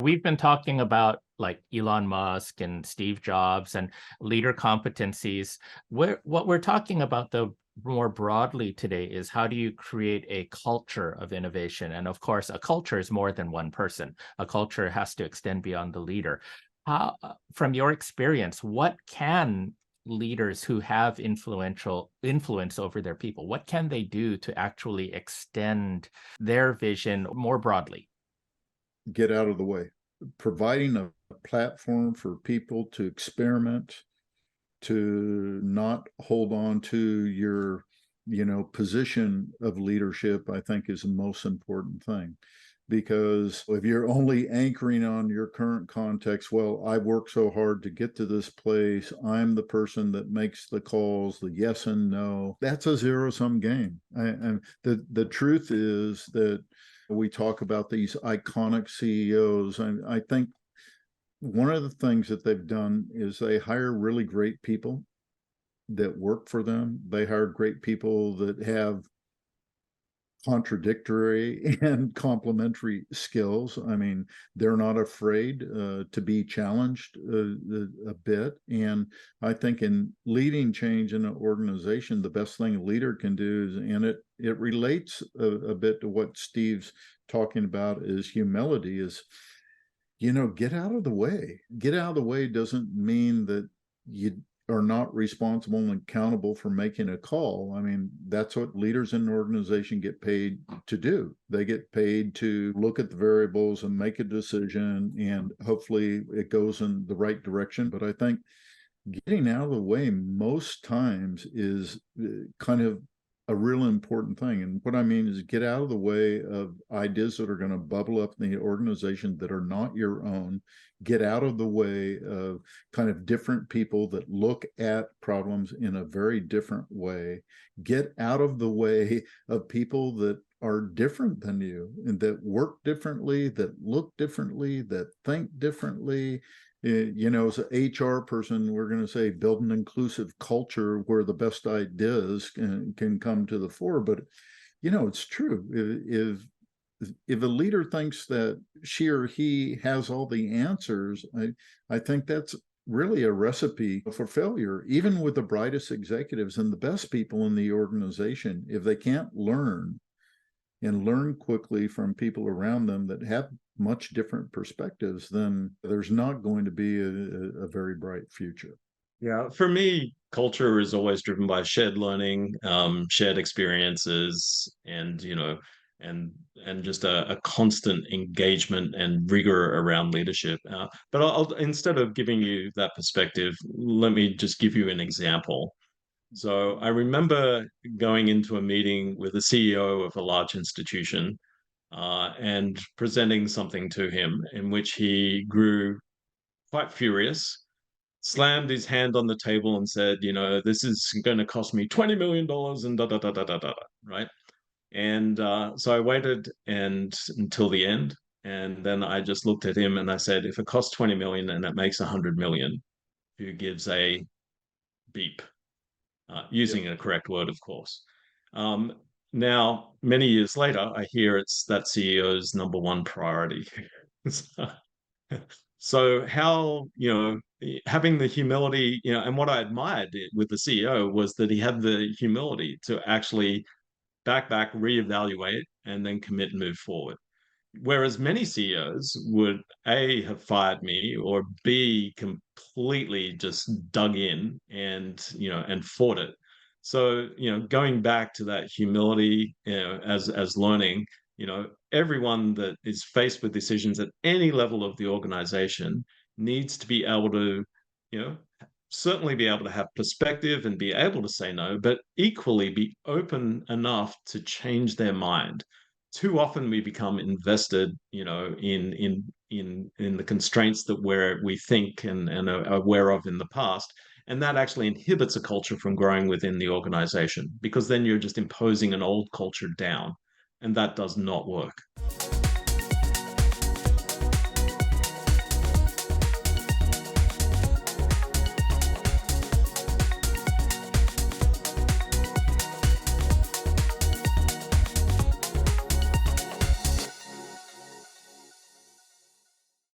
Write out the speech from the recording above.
We've been talking about like Elon Musk and Steve Jobs and leader competencies. What we're talking about, though, more broadly today is how do you create a culture of innovation? And of course, a culture is more than one person. A culture has to extend beyond the leader. From your experience, what can leaders who have influential influence over their people, what can they do to actually extend their vision more broadly? Get out of the way. Providing a platform for people to experiment, to not hold on to your, position of leadership, I think is the most important thing. Because if you're only anchoring on your current context, well, I worked so hard to get to this place. I'm the person that makes the calls, the yes and no. That's a zero-sum game. And the truth is that we talk about these iconic CEOs, and I think one of the things that they've done is they hire really great people that work for them. They hire great people that have contradictory and complementary skills. I mean, they're not afraid to be challenged a bit. And I think in leading change in an organization, the best thing a leader can do is, and it relates a bit to what Steve's talking about, is humility. Is, get out of the way. Get out of the way doesn't mean that you are not responsible and accountable for making a call. I mean, that's what leaders in an organization get paid to do. They get paid to look at the variables and make a decision, and hopefully it goes in the right direction. But I think getting out of the way most times is kind of a real important thing. And what I mean is get out of the way of ideas that are going to bubble up in the organization that are not your own. Get out of the way of kind of different people that look at problems in a very different way. Get out of the way of people that are different than you and that work differently, that look differently, that think differently. As an HR person, we're going to say build an inclusive culture where the best ideas can come to the fore. But, it's true. If a leader thinks that she or he has all the answers, I think that's really a recipe for failure, even with the brightest executives and the best people in the organization. If they can't learn and learn quickly from people around them that have much different perspectives, then there's not going to be a very bright future. Yeah, for me, culture is always driven by shared learning, shared experiences, and and just a constant engagement and rigor around leadership. But instead of giving you that perspective, let me just give you an example. So I remember going into a meeting with the CEO of a large institution, and presenting something to him in which he grew quite furious, slammed his hand on the table and said, this is going to cost me $20 million and da da da da da da, right? And so I waited until the end, and then I just looked at him and I said, if it costs 20 million and it makes 100 million, who gives a beep? Using a correct word, of course. Um, Now, many years later, I hear it's that CEO's number one priority. So, so how, having the humility, and what I admired with the CEO was that he had the humility to actually back, reevaluate, and then commit and move forward. Whereas many CEOs would A, have fired me, or B, completely just dug in and fought it. So, going back to that humility, as learning, everyone that is faced with decisions at any level of the organization needs to be able to, you know, certainly be able to have perspective and be able to say no, but equally be open enough to change their mind. Too often we become invested, in the constraints that we think and are aware of in the past, and that actually inhibits a culture from growing within the organization, because then you're just imposing an old culture down, and that does not work.